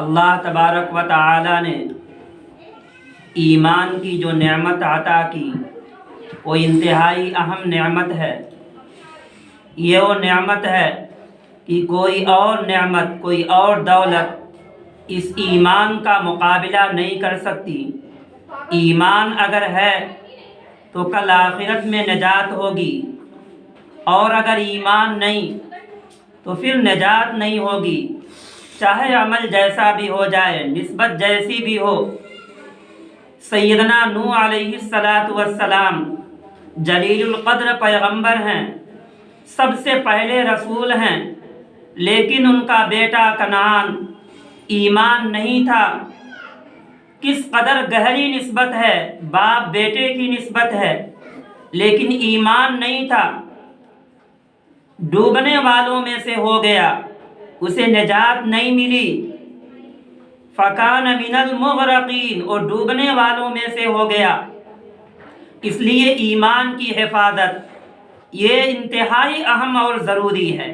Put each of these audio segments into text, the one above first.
اللہ تبارک و تعالی نے ایمان کی جو نعمت عطا کی وہ انتہائی اہم نعمت ہے۔ یہ وہ نعمت ہے کہ کوئی اور نعمت، کوئی اور دولت اس ایمان کا مقابلہ نہیں کر سکتی۔ ایمان اگر ہے تو کل آخرت میں نجات ہوگی، اور اگر ایمان نہیں تو پھر نجات نہیں ہوگی، چاہے عمل جیسا بھی ہو جائے، نسبت جیسی بھی ہو۔ سیدنا نوح علیہ السلام جلیل القدر پیغمبر ہیں، سب سے پہلے رسول ہیں، لیکن ان کا بیٹا کنعان ایمان نہیں تھا۔ کس قدر گہری نسبت ہے، باپ بیٹے کی نسبت ہے، لیکن ایمان نہیں تھا، ڈوبنے والوں میں سے ہو گیا، اسے نجات نہیں ملی۔ فَكَانَ مِنَ الْمُغْرَقِينَ، اور ڈوبنے والوں میں سے ہو گیا۔ اس لیے ایمان کی حفاظت یہ انتہائی اہم اور ضروری ہے۔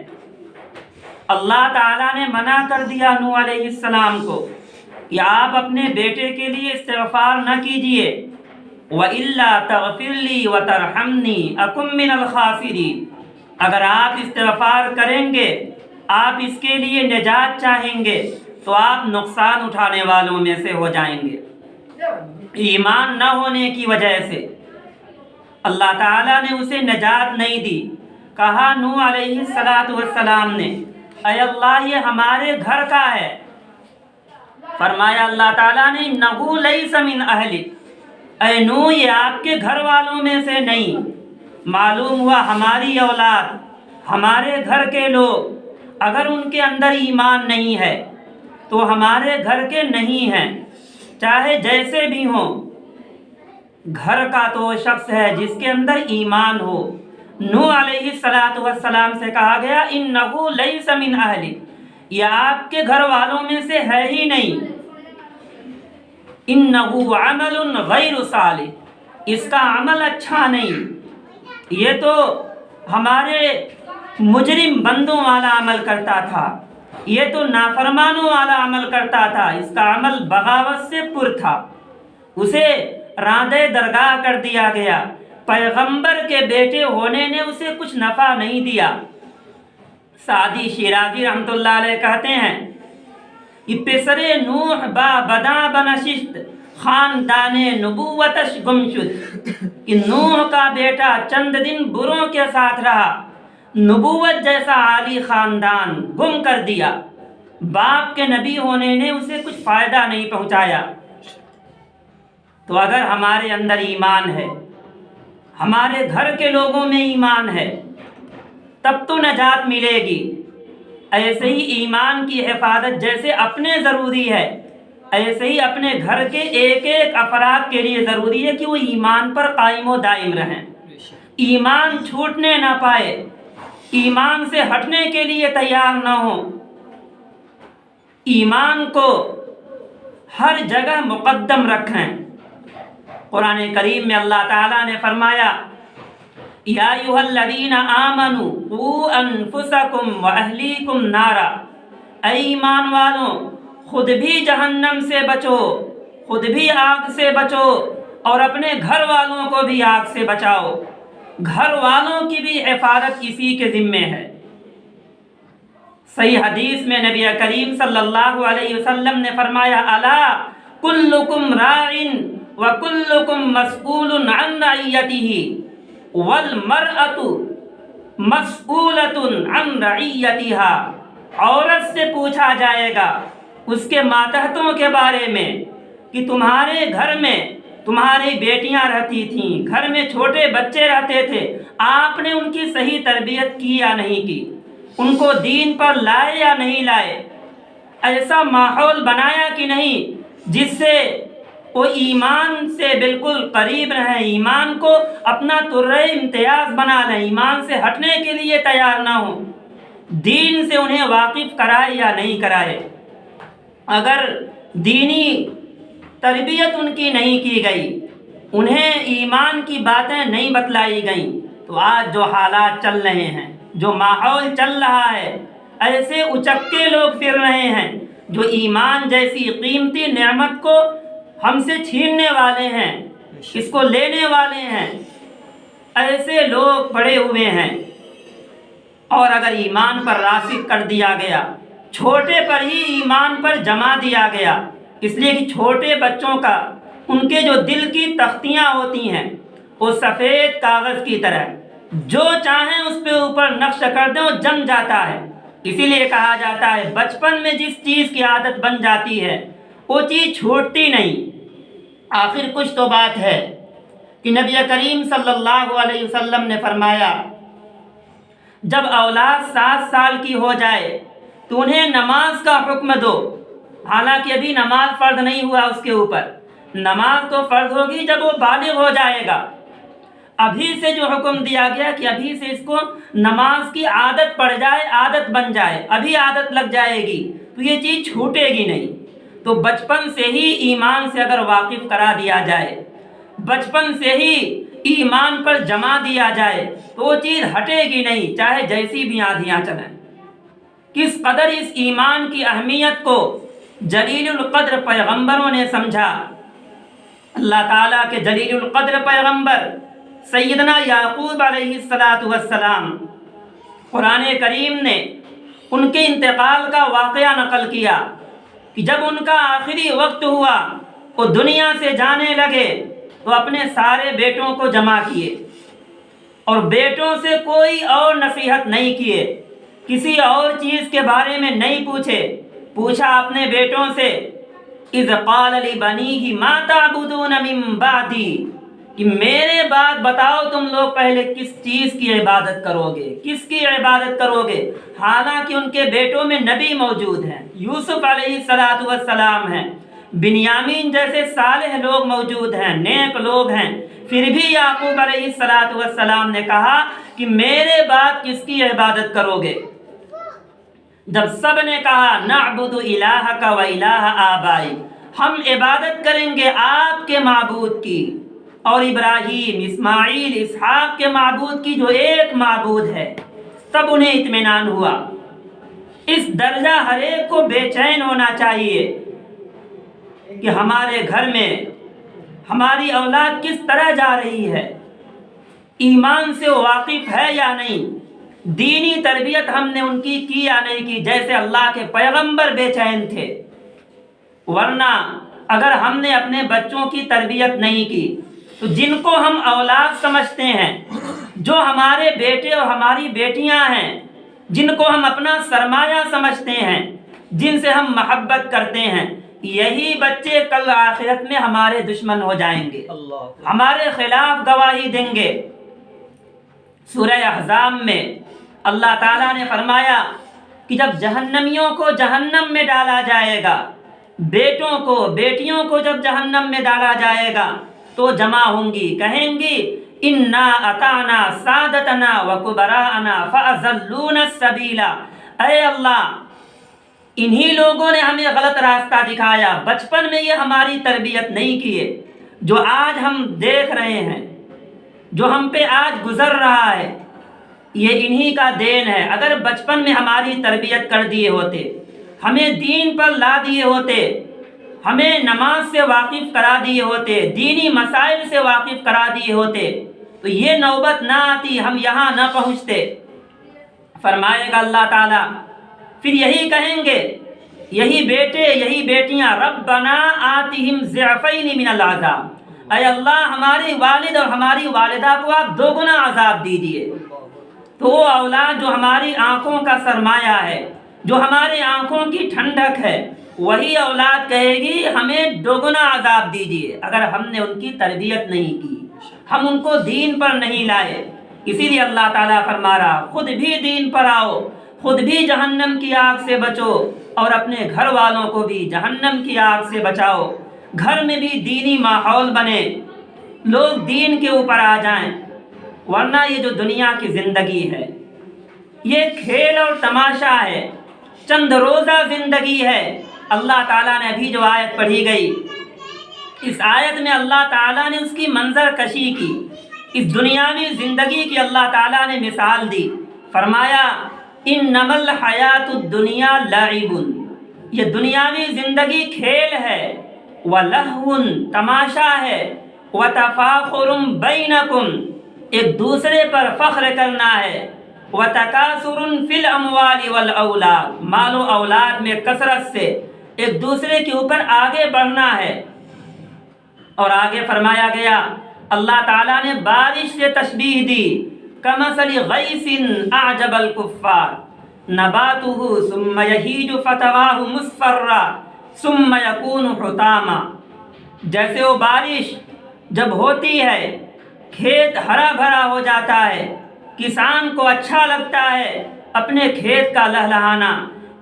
اللہ تعالیٰ نے منع کر دیا نوح علیہ السلام کو کہ آپ اپنے بیٹے کے لیے استغفار نہ کیجیے۔ وَإِلَّا تَغْفِرْ لِي وَتَرْحَمْنِي أَكُن مِّنَ الْخَاسِرِينَ، اگر آپ استغفار کریں گے، آپ اس کے لیے نجات چاہیں گے، تو آپ نقصان اٹھانے والوں میں سے ہو جائیں گے۔ ایمان نہ ہونے کی وجہ سے اللہ تعالیٰ نے اسے نجات نہیں دی۔ کہا نوح علیہ السلام نے، اے اللہ یہ ہمارے گھر کا ہے۔ فرمایا اللہ تعالیٰ نے، انہ لیس من اہلک، اے نوح یہ آپ کے گھر والوں میں سے نہیں۔ معلوم ہوا ہماری اولاد، ہمارے گھر کے لوگ اگر ان کے اندر ایمان نہیں ہے تو ہمارے گھر کے نہیں ہیں، چاہے جیسے بھی ہوں۔ گھر کا تو وہ شخص ہے جس کے اندر ایمان ہو۔ نوح علیہ السلام سے کہا گیا، انہ لیس من اہلک، یہ آپ کے گھر والوں میں سے ہے ہی نہیں۔ انہ عمل غیر صالح، اس کا عمل اچھا نہیں، یہ تو ہمارے مجرم بندوں والا عمل کرتا تھا، یہ تو نافرمانوں والا عمل کرتا تھا، اس کا عمل بغاوت سے پر تھا، اسے راندے درگاہ کر دیا گیا۔ پیغمبر کے بیٹے ہونے نے اسے کچھ نفع نہیں دیا۔ سعدی شیرازی رحمۃ اللہ علیہ کہتے ہیں، پسر نوح با بداں بنشست، خاندان نبوتش گم شد، کہ نوح کا بیٹا چند دن بروں کے ساتھ رہا، نبوت جیسا عالی خاندان گم کر دیا۔ باپ کے نبی ہونے نے اسے کچھ فائدہ نہیں پہنچایا۔ تو اگر ہمارے اندر ایمان ہے، ہمارے گھر کے لوگوں میں ایمان ہے، تب تو نجات ملے گی۔ ایسے ہی ایمان کی حفاظت جیسے اپنے ضروری ہے، ایسے ہی اپنے گھر کے ایک ایک افراد کے لیے ضروری ہے کہ وہ ایمان پر قائم و دائم رہیں، ایمان چھوٹنے نہ پائے، ایمان سے ہٹنے کے لیے تیار نہ ہوں، ایمان کو ہر جگہ مقدم رکھیں۔ قرآن کریم میں اللہ تعالیٰ نے فرمایا، یا ایھا الذین آمنوا قوا انفسکم واہلیکم نارا، اے ایمان والوں خود بھی جہنم سے بچو، خود بھی آگ سے بچو، اور اپنے گھر والوں کو بھی آگ سے بچاؤ۔ گھر والوں کی بھی حفاظت اسی کے ذمے ہے۔ صحیح حدیث میں نبی کریم صلی اللہ علیہ وسلم نے فرمایا، الا کلکم راع وکلکم مسئول عن رعیتہ والمرأۃ مسئولۃ عن رعیتہا، عورت سے پوچھا جائے گا اس کے ماتحتوں کے بارے میں کہ تمہارے گھر میں تمہاری بیٹیاں رہتی تھیں، گھر میں چھوٹے بچے رہتے تھے، آپ نے ان کی صحیح تربیت کی یا نہیں کی، ان کو دین پر لائے یا نہیں لائے، ایسا ماحول بنایا کہ نہیں جس سے وہ ایمان سے بالکل قریب رہیں، ایمان کو اپنا ترہ امتیاز بنا لیں، ایمان سے ہٹنے کے لیے تیار نہ ہوں، دین سے انہیں واقف کرائے یا نہیں کرائے۔ اگر دینی تربیت ان کی نہیں کی گئی، انہیں ایمان کی باتیں نہیں بتلائی گئیں، تو آج جو حالات چل رہے ہیں، جو ماحول چل رہا ہے، ایسے اچکے لوگ پھر رہے ہیں جو ایمان جیسی قیمتی نعمت کو ہم سے چھیننے والے ہیں، اس کو لینے والے ہیں، ایسے لوگ پڑے ہوئے ہیں۔ اور اگر ایمان پر راسخ کر دیا گیا، چھوٹے پر ہی ایمان پر جما دیا گیا، اس لیے کہ چھوٹے بچوں کا ان کے جو دل کی تختیاں ہوتی ہیں وہ سفید کاغذ کی طرح، جو چاہیں اس پہ اوپر نقش کر دیں وہ جم جاتا ہے۔ اسی لیے کہا جاتا ہے بچپن میں جس چیز کی عادت بن جاتی ہے وہ چیز چھوٹتی نہیں۔ آخر کچھ تو بات ہے کہ نبی کریم صلی اللہ علیہ وسلم نے فرمایا جب اولاد 7 سال کی ہو جائے تو انہیں نماز کا حکم دو، حالانکہ ابھی نماز فرض نہیں ہوا اس کے اوپر، نماز تو فرض ہوگی جب وہ بالغ ہو جائے گا۔ ابھی سے جو حکم دیا گیا کہ ابھی سے اس کو نماز کی عادت پڑ جائے، عادت بن جائے، ابھی عادت لگ جائے گی تو یہ چیز چھوٹے گی نہیں۔ تو بچپن سے ہی ایمان سے اگر واقف کرا دیا جائے، بچپن سے ہی ایمان پر جما دیا جائے تو وہ چیز ہٹے گی نہیں، چاہے جیسی بھی آندھیاں چلیں۔ کس قدر اس ایمان کی اہمیت کو جلیل القدر پیغمبروں نے سمجھا۔ اللہ تعالیٰ کے جلیل القدر پیغمبر سیدنا یعقوب علیہ السلام، قرآن کریم نے ان کے انتقال کا واقعہ نقل کیا کہ جب ان کا آخری وقت ہوا، وہ دنیا سے جانے لگے تو اپنے سارے بیٹوں کو جمع کیے اور بیٹوں سے کوئی اور نصیحت نہیں کیے، کسی اور چیز کے بارے میں نہیں پوچھا اپنے بیٹوں سے اذ قال لبنیہ ما تعبدون من بعدی، کہ میرے بعد بتاؤ تم لوگ پہلے کس چیز کی عبادت کرو گے، کس کی عبادت کرو گے، حالانکہ ان کے بیٹوں میں نبی موجود ہیں، یوسف علیہ السلام ہیں، بنیامین جیسے صالح لوگ موجود ہیں، نیک لوگ ہیں، پھر بھی یعقوب علیہ السلام نے کہا کہ میرے بعد کس کی عبادت کرو گے؟ جب سب نے کہا نعبد الہک و الہ آبائی، ہم عبادت کریں گے آپ کے معبود کی اور ابراہیم، اسماعیل، اسحاق کے معبود کی جو ایک معبود ہے، تب انہیں اطمینان ہوا۔ اس درجہ ہر ایک کو بے چین ہونا چاہیے کہ ہمارے گھر میں ہماری اولاد کس طرح جا رہی ہے، ایمان سے واقف ہے یا نہیں، دینی تربیت ہم نے ان کی یا نہیں کی، جیسے اللہ کے پیغمبر بے چین تھے۔ ورنہ اگر ہم نے اپنے بچوں کی تربیت نہیں کی تو جن کو ہم اولاد سمجھتے ہیں، جو ہمارے بیٹے اور ہماری بیٹیاں ہیں، جن کو ہم اپنا سرمایہ سمجھتے ہیں، جن سے ہم محبت کرتے ہیں، یہی بچے کل آخرت میں ہمارے دشمن ہو جائیں گے، ہمارے خلاف گواہی دیں گے۔ سورہ احزاب میں اللہ تعالیٰ نے فرمایا کہ جب جہنمیوں کو جہنم میں ڈالا جائے گا، بیٹوں کو بیٹیوں کو جب جہنم میں ڈالا جائے گا تو جمع ہوں گی، کہیں گی انا اطعنا سادتنا وکبراءنا فاضلونا السبیل، اے اللہ انہی لوگوں نے ہمیں غلط راستہ دکھایا، بچپن میں یہ ہماری تربیت نہیں کیے، جو آج ہم دیکھ رہے ہیں، جو ہم پہ آج گزر رہا ہے، یہ انہی کا دین ہے۔ اگر بچپن میں ہماری تربیت کر دیے ہوتے، ہمیں دین پر لا دیے ہوتے، ہمیں نماز سے واقف کرا دیے ہوتے، دینی مسائل سے واقف کرا دیے ہوتے تو یہ نوبت نہ آتی، ہم یہاں نہ پہنچتے۔ فرمائے گا اللہ تعالیٰ، پھر یہی کہیں گے یہی بیٹے یہی بیٹیاں ربنا آتہم ضعفین من العذاب، اے اللہ ہمارے والد اور ہماری والدہ کو آپ 2 گنا عذاب دیجیے۔ تو وہ اولاد جو ہماری آنکھوں کا سرمایہ ہے، جو ہمارے آنکھوں کی ٹھنڈک ہے، وہی اولاد کہے گی ہمیں 2 گنا عذاب دیجیے اگر ہم نے ان کی تربیت نہیں کی، ہم ان کو دین پر نہیں لائے۔ اسی لیے اللہ تعالیٰ فرما رہا خود بھی دین پر آؤ، خود بھی جہنم کی آگ سے بچو اور اپنے گھر والوں کو بھی جہنم کی آگ سے بچاؤ۔ گھر میں بھی دینی ماحول بنے، لوگ دین کے اوپر آ جائیں، ورنہ یہ جو دنیا کی زندگی ہے یہ کھیل اور تماشا ہے، چند روزہ زندگی ہے۔ اللہ تعالیٰ نے ابھی جو آیت پڑھی گئی، اس آیت میں اللہ تعالیٰ نے اس کی منظر کشی کی، اس دنیاوی زندگی کی اللہ تعالیٰ نے مثال دی۔ فرمایا انما الحیات الدنیا لعب، یہ دنیاوی زندگی کھیل ہے، وَلَهْوٌ تماشا ہے، وَتَفَاخُرٌ بَيْنَكُمْ ایک دوسرے پر فخر کرنا ہے، وَتَكَاثُرٌ فِي الْأَمْوَالِ وَالْأَوْلَادِ مال و اولاد میں کثرت سے ایک دوسرے کے اوپر آگے بڑھنا ہے۔ اور آگے فرمایا گیا، اللہ تعالیٰ نے بارش سے تشبیہ دی، کَمَثَلِ غَيْثٍ أَعْجَبَ الْكُفَّارَ نَبَاتُهُ ثُمَّ يَهِيجُ فَتَرَاهُ مُصْفَرًّا ثُمَّ يَكُونُ حُطَامًا جیسے وہ بارش جب ہوتی ہے کھیت ہرا بھرا ہو جاتا ہے، کسان کو اچھا لگتا ہے اپنے کھیت کا لہلہانا،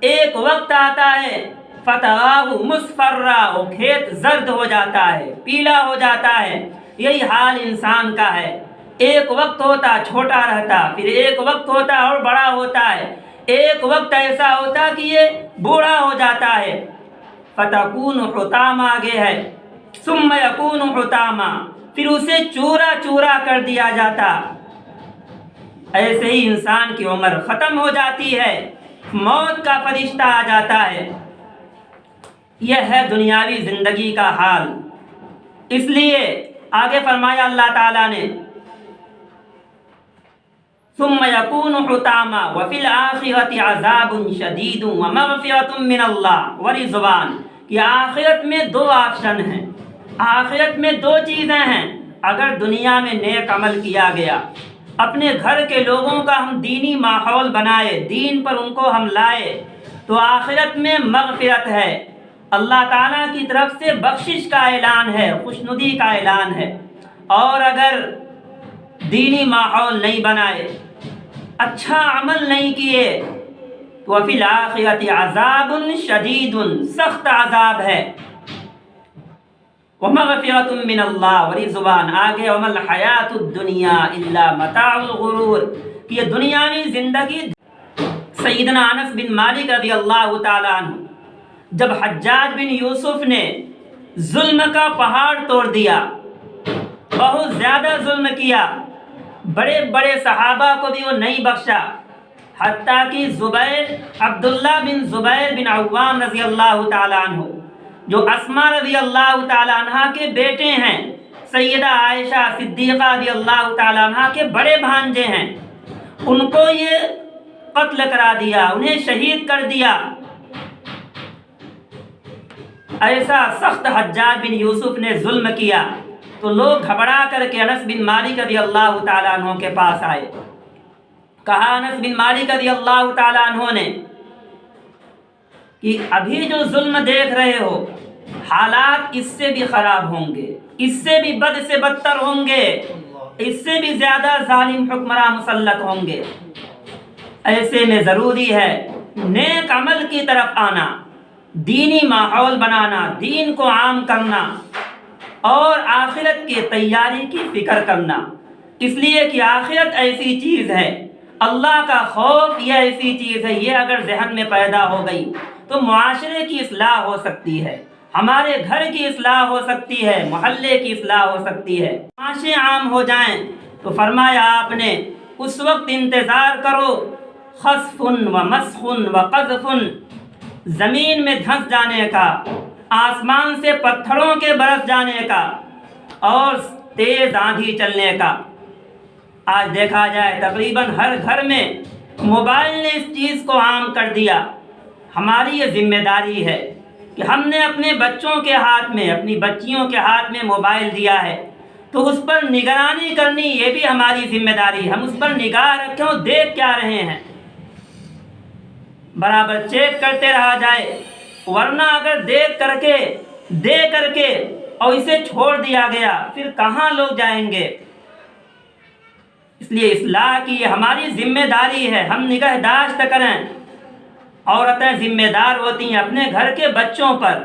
ایک وقت آتا ہے فَتَرَاهُ مُصْفَرًّا وہ کھیت زرد ہو جاتا ہے، پیلا ہو جاتا ہے۔ یہی حال انسان کا ہے، ایک وقت ہوتا چھوٹا رہتا، پھر ایک وقت ہوتا اور بڑا ہوتا ہے، ایک وقت ایسا ہوتا کہ یہ بوڑھا ہو جاتا ہے۔ فَتَكُونُ حُطَامًا آگے ہے، ثُمَّ يَكُونُ حُطَامًا پھر اسے چورا چورا کر دیا جاتا۔ ایسے ہی انسان کی عمر ختم ہو جاتی ہے، موت کا فرشتہ آ جاتا ہے۔ یہ ہے دنیاوی زندگی کا حال۔ اس لیے آگے فرمایا اللہ تعالیٰ نے، ثُمَّ يَكُونُ حُطَامًا وَفِي الْآخِرَةِ عَذَابٌ شَدِيدٌ وَمَغْفِرَةٌ مِّنَ اللَّهِ وَرِضْوَانٌ کہ آخرت میں دو آپشن ہیں، آخرت میں دو چیزیں ہیں۔ اگر دنیا میں نیک عمل کیا گیا، اپنے گھر کے لوگوں کا ہم دینی ماحول بنائے، دین پر ان کو ہم لائے، تو آخرت میں مغفرت ہے، اللہ تعالیٰ کی طرف سے بخشش کا اعلان ہے، خوشنودی کا اعلان ہے۔ اور اگر دینی ماحول نہیں بنائے، اچھا عمل نہیں کیے، تو وَفِي الْآخِرَةِ عَذَابٌ شَدِيدٌ سخت عذاب ہے، وَمَغْفِرَةٌ مِّنَ اللَّهِ وَرِضْوَانٌ آگے وَمَا الْحَيَاةُ الدُّنْيَا إِلَّا مَتَاعُ الْغُرُورِ کہ یہ دنیاوی زندگی۔ سیدنا انس بن مالک رضی اللہ تعالیٰ عنہ جب حجاج بن یوسف نے ظلم کا پہاڑ توڑ دیا، بہت زیادہ ظلم کیا، بڑے بڑے صحابہ کو بھی وہ نہیں بخشا، حتیٰ کہ عبداللہ بن زبیر بن عوام رضی اللہ تعالیٰ عنہ جو اسماء رضی اللہ تعالیٰ عنہ کے بیٹے ہیں، سیدہ عائشہ صدیقہ رضی اللہ تعالیٰ عنہ کے بڑے بھانجے ہیں، ان کو یہ قتل کرا دیا، انہیں شہید کر دیا۔ ایسا سخت حجاج بن یوسف نے ظلم کیا تو لوگ گھبرا کر کے انس بن مالک رضی اللہ تعالیٰ عنہ کے پاس آئے۔ کہا انس بن مالک رضی اللہ تعالیٰ عنہ نے کہ ابھی جو ظلم دیکھ رہے ہو، حالات اس سے بھی خراب ہوں گے، اس سے بھی بد سے بدتر ہوں گے، اس سے بھی زیادہ ظالم حکمراں مسلط ہوں گے۔ ایسے میں ضروری ہے نیک عمل کی طرف آنا، دینی ماحول بنانا، دین کو عام کرنا اور آخرت کی تیاری کی فکر کرنا، اس لیے کہ آخرت ایسی چیز ہے، اللہ کا خوف یہ ایسی چیز ہے، یہ اگر ذہن میں پیدا ہو گئی تو معاشرے کی اصلاح ہو سکتی ہے، ہمارے گھر کی اصلاح ہو سکتی ہے، محلے کی اصلاح ہو سکتی ہے، معاشرے عام ہو جائیں۔ تو فرمایا آپ نے اس وقت انتظار کرو، خسف و مسخ و قذف زمین میں دھنس جانے کا، آسمان سے پتھروں کے برس جانے کا اور تیز آندھی چلنے کا۔ آج دیکھا جائے تقریباً ہر گھر میں موبائل نے اس چیز کو عام کر دیا۔ ہماری یہ ذمہ داری ہے کہ ہم نے اپنے بچوں کے ہاتھ میں، اپنی بچیوں کے ہاتھ میں موبائل دیا ہے تو اس پر نگرانی کرنی یہ بھی ہماری ذمہ داری ہے، ہم اس پر نگاہ رکھیں اور دیکھ کیا رہے ہیں، برابر چیک کرتے رہا جائے، ورنہ اگر دیکھ کر کے دے کر کے اور اسے چھوڑ دیا گیا پھر کہاں لوگ جائیں گے۔ اس لیے اصلاح کی یہ ہماری ذمہ داری ہے، ہم نگہداشت کریں۔ عورتیں ذمہ دار ہوتی ہیں اپنے گھر کے بچوں پر،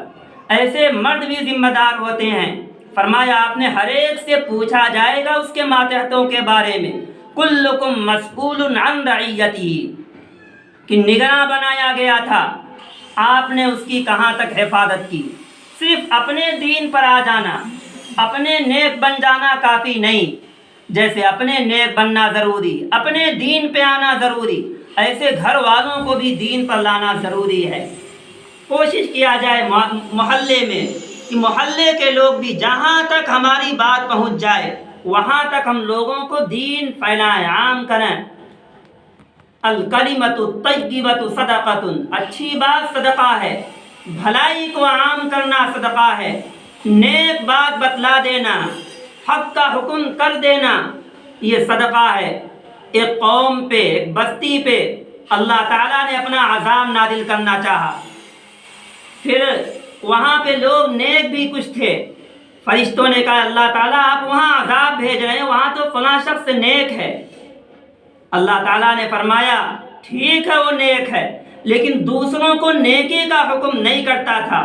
ایسے مرد بھی ذمہ دار ہوتے ہیں۔ فرمایا آپ نے ہر ایک سے پوچھا جائے گا اس کے ماتحتوں کے بارے میں، کلکم مسئول عن رعیتہ کہ نگراں بنایا گیا تھا، آپ نے اس کی کہاں تک حفاظت کی۔ صرف اپنے دین پر آ جانا، اپنے نیک بن جانا کافی نہیں، جیسے اپنے نیک بننا ضروری، اپنے دین پہ آنا ضروری، ایسے گھر والوں کو بھی دین پر لانا ضروری ہے۔ کوشش کیا جائے محلے میں کہ محلے کے لوگ بھی جہاں تک ہماری بات پہنچ جائے وہاں تک ہم لوگوں کو دین پھیلائیں، عام کریں۔ الکلمۃ الطیبۃ صدقۃ، اچھی بات صدقہ ہے، بھلائی کو عام کرنا صدقہ ہے، نیک بات بتلا دینا، حق کا حکم کر دینا، یہ صدقہ ہے۔ ایک قوم پہ، ایک بستی پہ اللہ تعالیٰ نے اپنا عذاب نازل کرنا چاہا، پھر وہاں پہ لوگ نیک بھی کچھ تھے، فرشتوں نے کہا اللہ تعالیٰ آپ وہاں عذاب بھیج رہے ہیں، وہاں تو فلاں شخص نیک ہے۔ اللہ تعالیٰ نے فرمایا ٹھیک ہے وہ نیک ہے، لیکن دوسروں کو نیکی کا حکم نہیں کرتا تھا،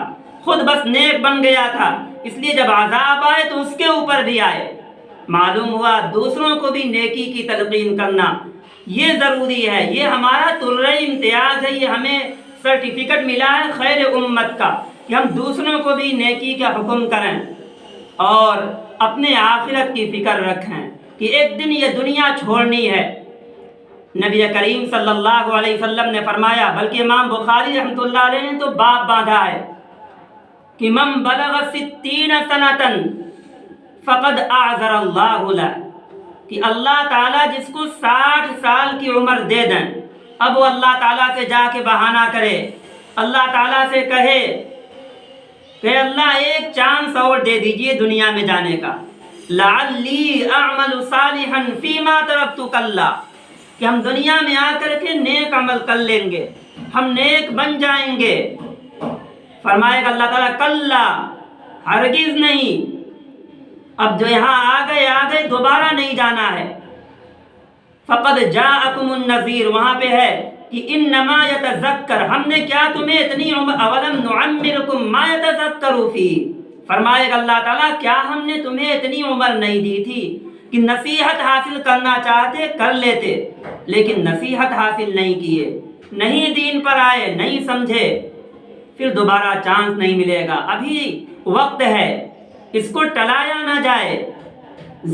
خود بس نیک بن گیا تھا، اس لیے جب عذاب آئے تو اس کے اوپر بھی آئے۔ معلوم ہوا دوسروں کو بھی نیکی کی تلقین کرنا یہ ضروری ہے، یہ ہمارا طرۂ امتیاز ہے، یہ ہمیں سرٹیفکیٹ ملا ہے خیر امت کا کہ ہم دوسروں کو بھی نیکی کا حکم کریں اور اپنے آخرت کی فکر رکھیں کہ ایک دن یہ دنیا چھوڑنی ہے۔ نبی کریم صلی اللہ علیہ وسلم نے فرمایا، بلکہ امام بخاری رحمۃ اللہ علیہ نے تو باب باندھا ہے کہ من بلغ 60 سنۃ فقد اعذر اللہ لہ، کہ اللہ تعالیٰ جس کو 60 سال کی عمر دے دیں، اب وہ اللہ تعالیٰ سے جا کے بہانہ کرے، اللہ تعالیٰ سے کہے کہ اللہ ایک چانس اور دے دیجئے دنیا میں جانے کا، لعلی اعمل صالحا فیما ترکت کلا، کہ ہم دنیا میں آ کر کے نیک عمل کر لیں گے، ہم نیک بن جائیں گے۔ فرمائے گا اللہ تعالیٰ کلا، ہرگز نہیں، اب جو یہاں آ گئے دوبارہ نہیں جانا ہے۔ فقد جاءکم النذیر، وہاں پہ ہے کہ انما یتذکر، ہم نے کیا تمہیں اتنی عمر، اولم نعمرکم ما یتذکر فی، فرمائے گا اللہ تعالیٰ کیا ہم نے تمہیں اتنی عمر نہیں دی تھی کہ نصیحت حاصل کرنا چاہتے کر لیتے، لیکن نصیحت حاصل نہیں کیے، نہیں دین پر آئے، نہیں سمجھے، پھر دوبارہ چانس نہیں ملے گا، ابھی وقت ہے، اس کو ٹلایا نہ جائے،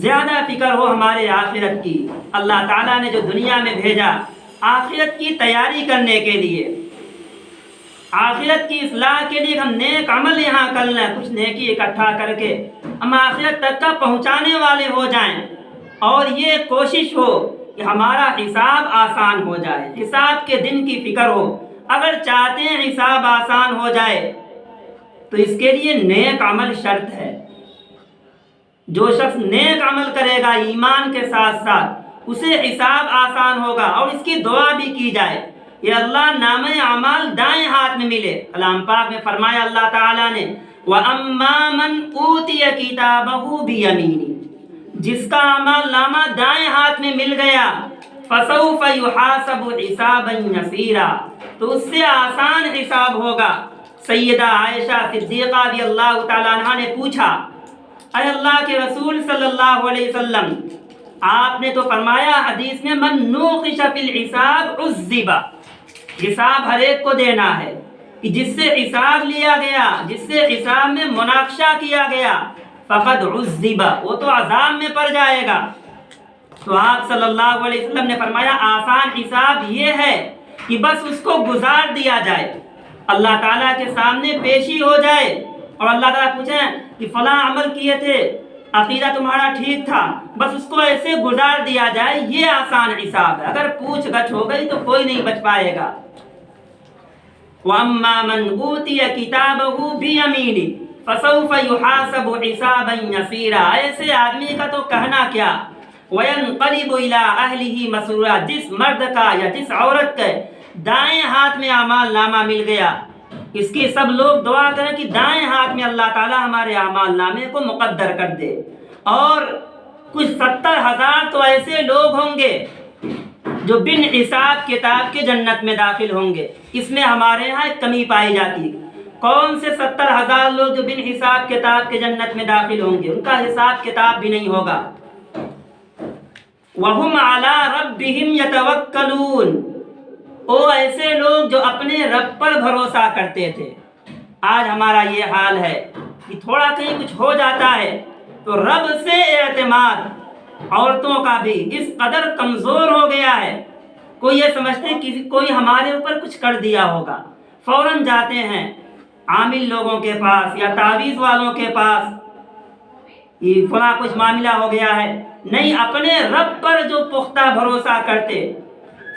زیادہ فکر ہو ہمارے آخرت کی۔ اللہ تعالیٰ نے جو دنیا میں بھیجا آخرت کی تیاری کرنے کے لیے، آخرت کی اصلاح کے لیے، ہم نیک عمل یہاں کر لیں، کچھ نیکی اکٹھا کر کے ہم آخرت تک کا پہنچانے والے ہو جائیں، اور یہ کوشش ہو کہ ہمارا حساب آسان ہو جائے، حساب کے دن کی فکر ہو۔ اگر چاہتے ہیں حساب آسان ہو جائے تو اس کے لیے نیک عمل شرط ہے۔ جو شخص نیک عمل کرے گا ایمان کے ساتھ ساتھ اسے حساب آسان ہوگا، اور اس کی دعا بھی کی جائے کہ اللہ نامہ اعمال دائیں ہاتھ میں ملے۔ کلام پاک میں فرمایا اللہ تعالیٰ نے وَأَمَّا مَنْ أُوتِيَ كِتَابَهُ بِيَمِينِهِ، جس کا اعمال نامہ دائیں ہاتھ میں مل گیا فَسَوْفَ يُحَاسَبُ حِسَابًا يَسِيرًا، تو اس سے آسان حساب ہوگا۔ سیدہ عائشہ صدیقہ رضی اللہ تعالیٰ عنہ نے پوچھا، اے اللہ کے رسول صلی اللہ علیہ وسلم، آپ نے تو فرمایا حدیث میں من نوقش فی الحساب عذب، حساب ہر ایک کو دینا ہے، کہ جس سے حساب لیا گیا، جس سے حساب میں مناقشہ کیا گیا فقد عذب، وہ تو عذاب میں پڑ جائے گا۔ تو آپ صلی اللہ علیہ وسلم نے فرمایا آسان حساب یہ ہے کہ بس اس کو گزار دیا جائے، اللہ تعالیٰ کے سامنے پیشی ہو جائے اور اللہ تعالیٰ پوچھیں کہ فلاں عمل کیے تھے، عقیدہ تمہارا ٹھیک تھا، بس اس کو ایسے گزار دیا جائے، یہ آسان حساب ہے۔ اگر پوچھ گچھ ہو گئی تو کوئی نہیں بچ پائے گا۔ وَأَمَّا مَنْ أُوتِيَ كِتَابَهُ بِيَمِينِهِ فَسَوْفَ يُحَاسَبُ حِسَابًا يَسِيرًا، ایسے آدمی کا تو کہنا کیا، وَيَنْقَلِبُ إِلَىٰ أَهْلِهِ مَسْرُورًا، جس مرد کا یا جس عورت کے دائیں ہاتھ میں اعمال نامہ مل گیا، اس کی سب لوگ دعا کریں کہ دائیں ہاتھ میں اللہ تعالیٰ ہمارے اعمال نامے کو مقدر کر دے، اور کچھ 70,000 تو ایسے لوگ ہوں گے جو بن حساب کتاب کے جنت میں داخل ہوں گے۔ اس میں ہمارے ہاں ایک کمی پائی جاتی ہے، کون سے 70,000 لوگ جو بن حساب کتاب کے جنت میں داخل ہوں گے، ان کا حساب کتاب بھی نہیں ہوگا۔ وَهُمْ عَلَىٰ رَبِّهِمْ يَتَوَكَّلُونَ، وہ ایسے لوگ جو اپنے رب پر بھروسہ کرتے تھے۔ آج ہمارا یہ حال ہے کہ تھوڑا کہیں کچھ ہو جاتا ہے تو رب سے اعتماد عورتوں کا بھی اس قدر کمزور ہو گیا ہے، کوئی یہ سمجھتے ہیں کہ کوئی ہمارے اوپر کچھ کر دیا ہوگا، فوراً جاتے ہیں عامل لوگوں کے پاس یا تعویذ والوں کے پاس یہ فلاں کچھ معاملہ ہو گیا ہے، نہیں، اپنے رب پر جو پختہ بھروسہ کرتے۔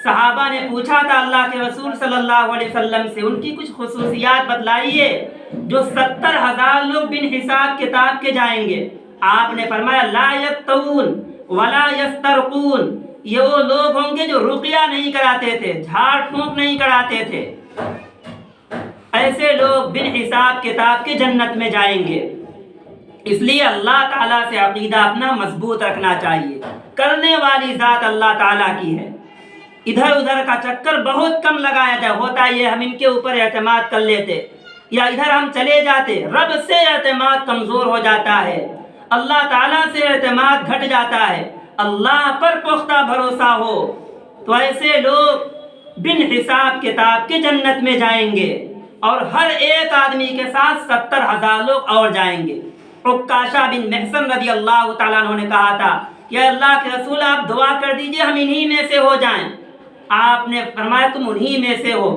صحابہ نے پوچھا تھا اللہ کے رسول صلی اللہ علیہ وسلم سے، ان کی کچھ خصوصیات بتلائیے جو 70,000 لوگ بن حساب کتاب کے جائیں گے۔ آپ نے فرمایا لا یستوون ولا یسترقون، یہ وہ لوگ ہوں گے جو رقیہ نہیں کراتے تھے، جھاڑ پھونک نہیں کراتے تھے، ایسے لوگ بن حساب کتاب کے جنت میں جائیں گے۔ اس لیے اللہ تعالیٰ سے عقیدہ اپنا مضبوط رکھنا چاہیے۔ کرنے والی ذات اللہ تعالیٰ کی ہے، ادھر ادھر کا چکر بہت کم لگایا جائے۔ ہوتا یہ ہم ان کے اوپر اعتماد کر لیتے یا ادھر ہم چلے جاتے، رب سے اعتماد کمزور ہو جاتا ہے، اللہ تعالیٰ سے اعتماد گھٹ جاتا ہے۔ اللہ پر پختہ بھروسہ ہو تو ایسے لوگ بن حساب کتاب کے جنت میں جائیں گے، اور ہر ایک آدمی کے ساتھ 70,000 لوگ اور جائیں گے۔ عکاشہ بن محصن رضی اللہ تعالیٰ عنہ نے کہا تھا کہ اللہ کے رسول آپ دعا کر دیجئے ہم انہی میں سے ہو جائیں۔ آپ نے فرمایا تم انہی میں سے ہو۔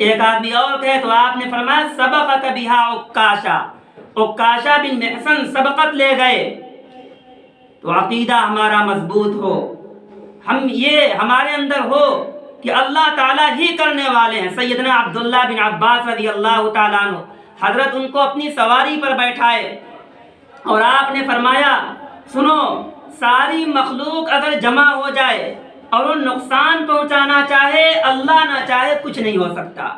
ایک آدمی اور کہے تو آپ نے فرمایا سبقک بہا عکاشہ، عکاشہ بن محصن سبقت لے گئے۔ تو عقیدہ ہمارا مضبوط ہو، ہم یہ ہمارے اندر ہو کہ اللہ تعالیٰ ہی کرنے والے ہیں۔ سیدنا عبداللہ بن عباس رضی اللہ تعالیٰ عنہ، حضرت ان کو اپنی سواری پر بیٹھائے اور آپ نے فرمایا سنو، ساری مخلوق اگر جمع ہو جائے اور وہ نقصان پہنچانا چاہے، اللہ نہ چاہے کچھ نہیں ہو سکتا۔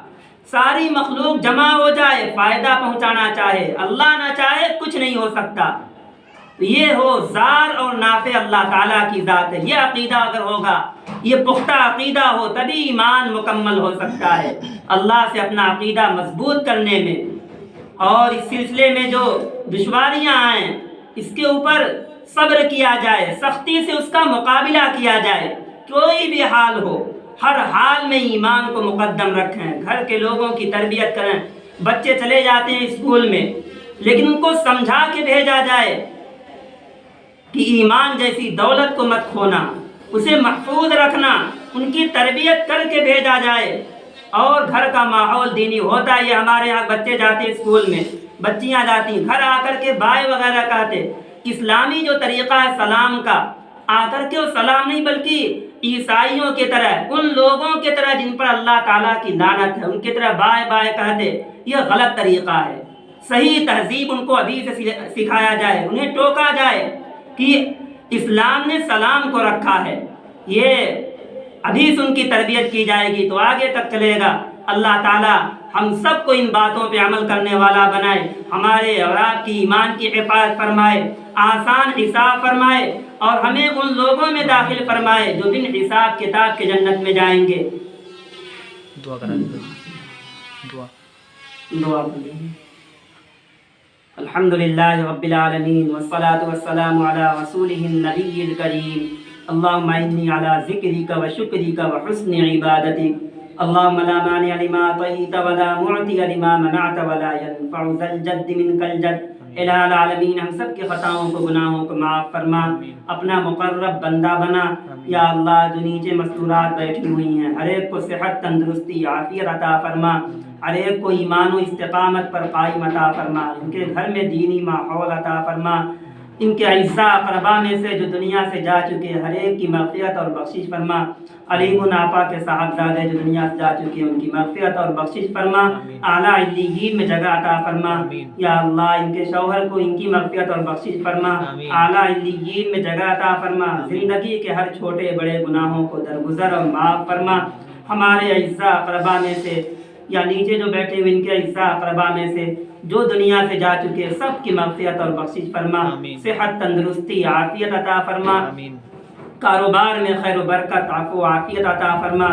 ساری مخلوق جمع ہو جائے، فائدہ پہنچانا چاہے، اللہ نہ چاہے کچھ نہیں ہو سکتا۔ یہ ہو ضار اور نافع اللہ تعالیٰ کی ذات ہے۔ یہ عقیدہ اگر ہوگا، یہ پختہ عقیدہ ہو، تبھی ایمان مکمل ہو سکتا ہے۔ اللہ سے اپنا عقیدہ مضبوط کرنے میں اور اس سلسلے میں جو دشواریاں آئیں اس کے اوپر صبر کیا جائے، سختی سے اس کا مقابلہ کیا جائے، کوئی بھی حال ہو، ہر حال میں ایمان کو مقدم رکھیں، گھر کے لوگوں کی تربیت کریں۔ بچے چلے جاتے ہیں اسکول میں، لیکن ان کو سمجھا کے بھیجا جائے کہ ایمان جیسی دولت کو مت کھونا، اسے محفوظ رکھنا، ان کی تربیت کر کے بھیجا جائے۔ اور گھر کا ماحول دینی ہوتا ہے۔ یہ ہمارے یہاں بچے جاتے اسکول میں، بچیاں جاتی، گھر آ کر کے بائے وغیرہ کہتے۔ اسلامی جو طریقہ ہے سلام کا، آ کر کے وہ سلام نہیں بلکہ عیسائیوں کی طرح، ان لوگوں کی طرح جن پر اللہ تعالیٰ کی لعنت ہے، ان کی طرح بائے بائے کہتے، یہ غلط طریقہ ہے۔ صحیح تہذیب ان کو ابھی سے سکھایا جائے، انہیں ٹوکا جائے کہ اسلام نے سلام کو رکھا ہے، یہ ابھی سے ان کی تربیت کی جائے گی تو آگے تک چلے گا۔ اللہ تعالیٰ ہم سب کو ان باتوں پہ عمل کرنے والا بنائے، ہمارے اور آپ کی ایمان کی حفاظت فرمائے، آسان حساب فرمائے، اور ہمیں ان لوگوں میں داخل فرمائے جو بن حساب کتاب کے جنت میں جائیں گے۔ دعا کرا دیں، دعا کریں۔ الحمدللہ رب العالمین والصلاة والسلام علی رسولہ النبی الکریم۔ اللہم انی علی ذکرک و شکرک و حسن عبادتک۔ اللہم لا مانع لما اعطیت ولا معطی لما منعت ولا ينفع ذا الجد منک الجد۔ الہ العالمین ہم سب کے خطاؤں کو، گناہوں کو معاف فرما، اپنا مقرب بندہ بنا۔ یا اللہ جو نیچے مستورات بیٹھی ہوئی ہیں، ہر ایک کو صحت، تندرستی، عافیت عطا فرما، ہر ایک کو ایمان و استقامت پر قائم عطا فرما، ان کے گھر میں دینی ماحول عطا فرما۔ ان کے اعزاء اقربا میں سے جو دنیا سے جا چکے ہر ایک کی مغفرت اور بخشش فرما۔ علیم آپا کے صاحبزادے جو دنیا سے جا چکے ہیں ان کی مغفرت اور بخشش فرما، اعلیٰ علیین میں جگہ عطا فرما۔ یا اللہ ان کے شوہر کو ان کی مغفرت اور بخشش فرما، اعلیٰ علیین میں جگہ عطا فرما۔ زندگی کے ہر چھوٹے بڑے گناہوں کو درگزر اور معاف فرما۔ ہمارے اعزاء اقربا میں سے یا نیچے جو بیٹھے ہوئے ان کے اعزاء اقربا میں سے جو دنیا سے جا چکے سب کی مغفرت اور بخشش فرما، صحت، تندرستی، عافیت عطا فرما، کاروبار میں خیر و برکت، عفو و عافیت عطا فرما،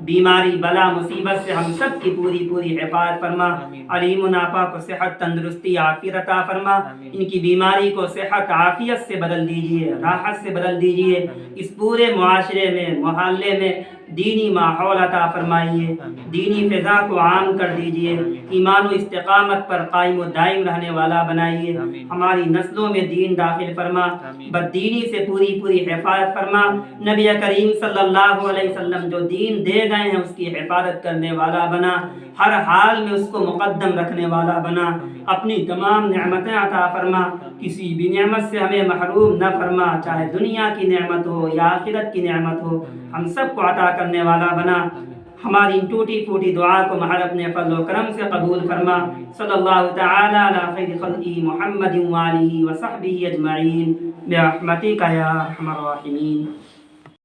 بیماری، بلا، مصیبت سے ہم سب کی پوری حفاظت فرما۔ علیم آپا کو صحت، تندرستی، عافیت عطا فرما، ان کی بیماری کو صحت، عافیت سے بدل دیجئے، راحت سے بدل دیجئے۔ اس پورے معاشرے میں، محلے میں دینی ماحول عطا فرمائیے، دینی فضا کو عام کر دیجئے، ایمان و استقامت پر قائم و دائم رہنے والا بنائیے۔ ہماری نسلوں میں دین داخل فرما، بددینی سے پوری حفاظت فرما۔ نبی کریم صلی اللہ علیہ وسلم جو دین دے گئے گئے ہیں اس کی حفاظت کرنے والا بنا، ہر حال میں اس کو مقدم رکھنے والا بنا، اپنی تمام نعمتیں عطا فرما، کسی بھی نعمت سے ہمیں محروم نہ فرما، چاہے دنیا کی نعمت ہو یا آخرت کی نعمت ہو، ہم سب کو عطا کرنے والا بنا۔ ہماری ان ٹوٹی پھوٹی دعا کو محض اپنے فضل و کرم سے قبول فرما۔ صلی اللہ تعالی علی خیر خلقہ محمد وآلہ وصحبہ اجمعین برحمتک یا ارحم الراحمین۔